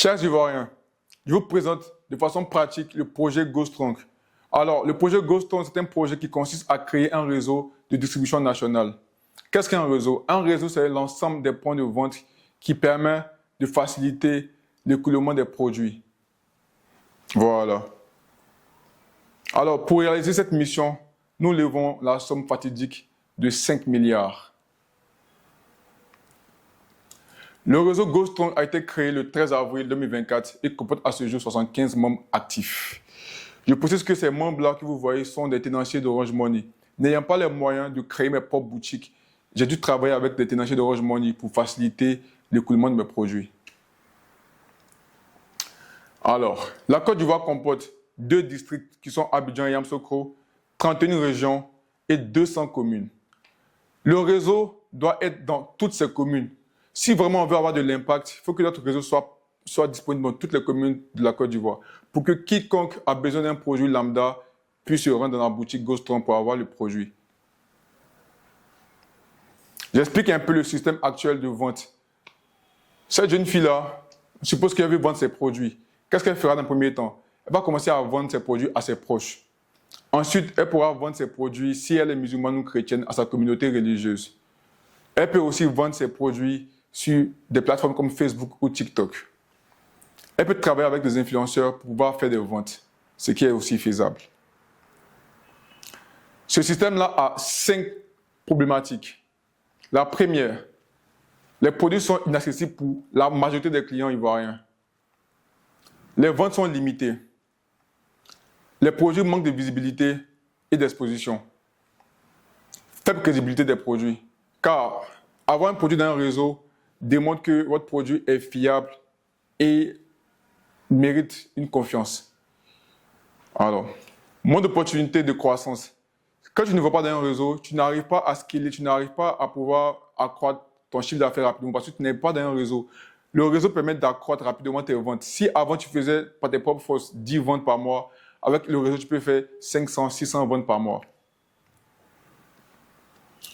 Chers Ivoiriens, je vous présente de façon pratique le projet GoStrong. Alors, le projet GoStrong, c'est un projet qui consiste à créer un réseau de distribution nationale. Qu'est-ce qu'un réseau? Un réseau, c'est l'ensemble des points de vente qui permet de faciliter l'écoulement des produits. Voilà. Alors, pour réaliser cette mission, nous levons la somme fatidique de 5 milliards. Le réseau GoStrong a été créé le 13 avril 2024 et comporte à ce jour 75 membres actifs. Je précise que ces membres-là que vous voyez sont des tenanciers d'Orange Money. N'ayant pas les moyens de créer mes propres boutiques, j'ai dû travailler avec des tenanciers d'Orange Money pour faciliter l'écoulement de mes produits. Alors, la Côte d'Ivoire comporte 2 districts qui sont Abidjan et Yamoussoukro, 31 régions et 200 communes. Le réseau doit être dans toutes ces communes. Si vraiment on veut avoir de l'impact, il faut que notre réseau soit disponible dans toutes les communes de la Côte d'Ivoire pour que quiconque a besoin d'un produit lambda puisse se rendre dans la boutique GoStrong pour avoir le produit. J'explique un peu le système actuel de vente. Cette jeune fille-là, je suppose qu'elle veut vendre ses produits. Qu'est-ce qu'elle fera dans le premier temps? Elle va commencer à vendre ses produits à ses proches. Ensuite, elle pourra vendre ses produits, si elle est musulmane ou chrétienne, à sa communauté religieuse. Elle peut aussi vendre ses produits sur des plateformes comme Facebook ou TikTok. Elle peut travailler avec des influenceurs pour pouvoir faire des ventes, ce qui est aussi faisable. Ce système-là a 5 problématiques. La première, les produits sont inaccessibles pour la majorité des clients ivoiriens. Les ventes sont limitées. Les produits manquent de visibilité et d'exposition. Faible crédibilité des produits. Car avoir un produit dans un réseau démontre que votre produit est fiable et mérite une confiance. Alors, moins d'opportunités de croissance. Quand tu ne vas pas dans un réseau, tu n'arrives pas à scaler, tu n'arrives pas à pouvoir accroître ton chiffre d'affaires rapidement parce que tu n'es pas dans un réseau. Le réseau permet d'accroître rapidement tes ventes. Si avant tu faisais par tes propres forces 10 ventes par mois, avec le réseau tu peux faire 500, 600 ventes par mois.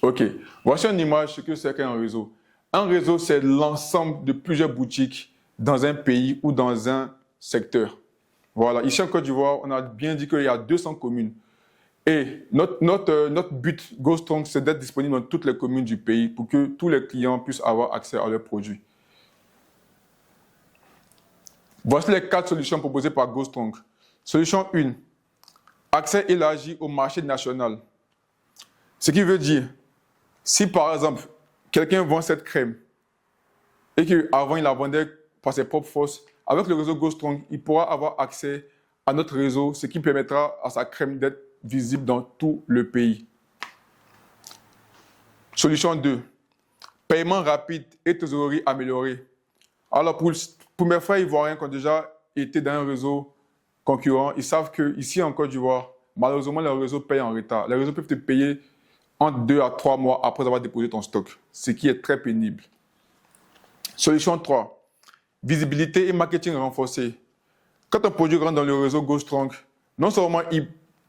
Ok, voici une image de ce que c'est qu'un réseau. Un réseau, c'est l'ensemble de plusieurs boutiques dans un pays ou dans un secteur. Voilà, ici en Côte d'Ivoire, on a bien dit qu'il y a 200 communes. Et notre but GoStrong, c'est d'être disponible dans toutes les communes du pays pour que tous les clients puissent avoir accès à leurs produits. Voici les 4 solutions proposées par GoStrong. Solution 1, accès élargi au marché national. Ce qui veut dire, si par exemple, quelqu'un vend cette crème et qu'avant il la vendait par ses propres forces, avec le réseau GoStrong, il pourra avoir accès à notre réseau, ce qui permettra à sa crème d'être visible dans tout le pays. Solution 2, paiement rapide et trésorerie améliorée. Alors pour mes frères ivoiriens qui ont déjà été dans un réseau concurrent, ils savent qu'ici en Côte d'Ivoire, malheureusement, les réseaux payent en retard. Les réseaux peuvent te payer entre 2 à 3 mois après avoir déposé ton stock, ce qui est très pénible. Solution 3, visibilité et marketing renforcé. Quand un produit rentre dans le réseau GoStrong, non seulement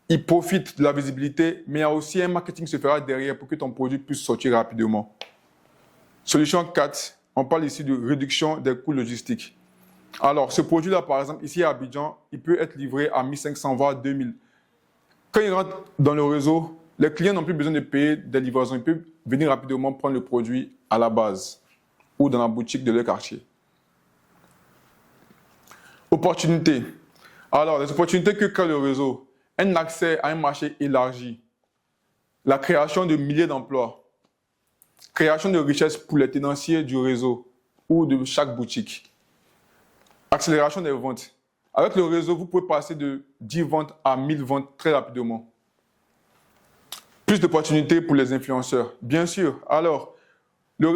il profite de la visibilité, mais il y a aussi un marketing qui se fera derrière pour que ton produit puisse sortir rapidement. Solution 4, on parle ici de réduction des coûts logistiques. Alors, ce produit-là, par exemple, ici à Abidjan, il peut être livré à 1500 voire 2000. Quand il rentre dans le réseau, les clients n'ont plus besoin de payer des livraisons. Ils peuvent venir rapidement prendre le produit à la base ou dans la boutique de leur quartier. Opportunités. Alors, les opportunités que crée le réseau, un accès à un marché élargi, la création de milliers d'emplois, création de richesses pour les tenanciers du réseau ou de chaque boutique, accélération des ventes. Avec le réseau, vous pouvez passer de 10 ventes à 1000 ventes très rapidement. Plus d'opportunités pour les influenceurs, bien sûr. Alors, le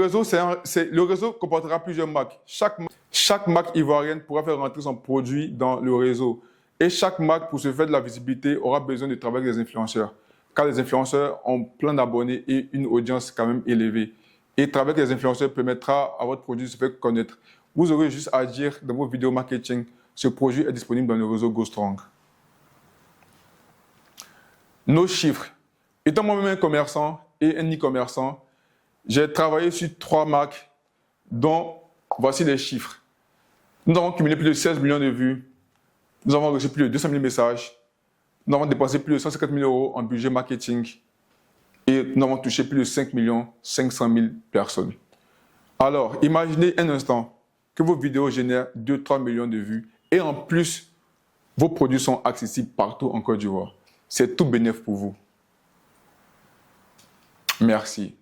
réseau comportera plusieurs marques. Chaque marque ivoirienne pourra faire rentrer son produit dans le réseau. Et chaque marque, pour se faire de la visibilité, aura besoin de travailler avec des influenceurs. Car les influenceurs ont plein d'abonnés et une audience quand même élevée. Et travailler avec les influenceurs permettra à votre produit de se faire connaître. Vous aurez juste à dire dans vos vidéos marketing, ce produit est disponible dans le réseau GoStrong. Nos chiffres. Étant moi-même un commerçant et un e-commerçant, j'ai travaillé sur 3 marques dont voici les chiffres. Nous avons cumulé plus de 16 millions de vues. Nous avons reçu plus de 200 000 messages. Nous avons dépensé plus de 150 000 euros en budget marketing. Et nous avons touché plus de 5 500 000 personnes. Alors, imaginez un instant que vos vidéos génèrent 2-3 millions de vues. Et en plus, vos produits sont accessibles partout en Côte d'Ivoire. C'est tout bénéf pour vous. Merci.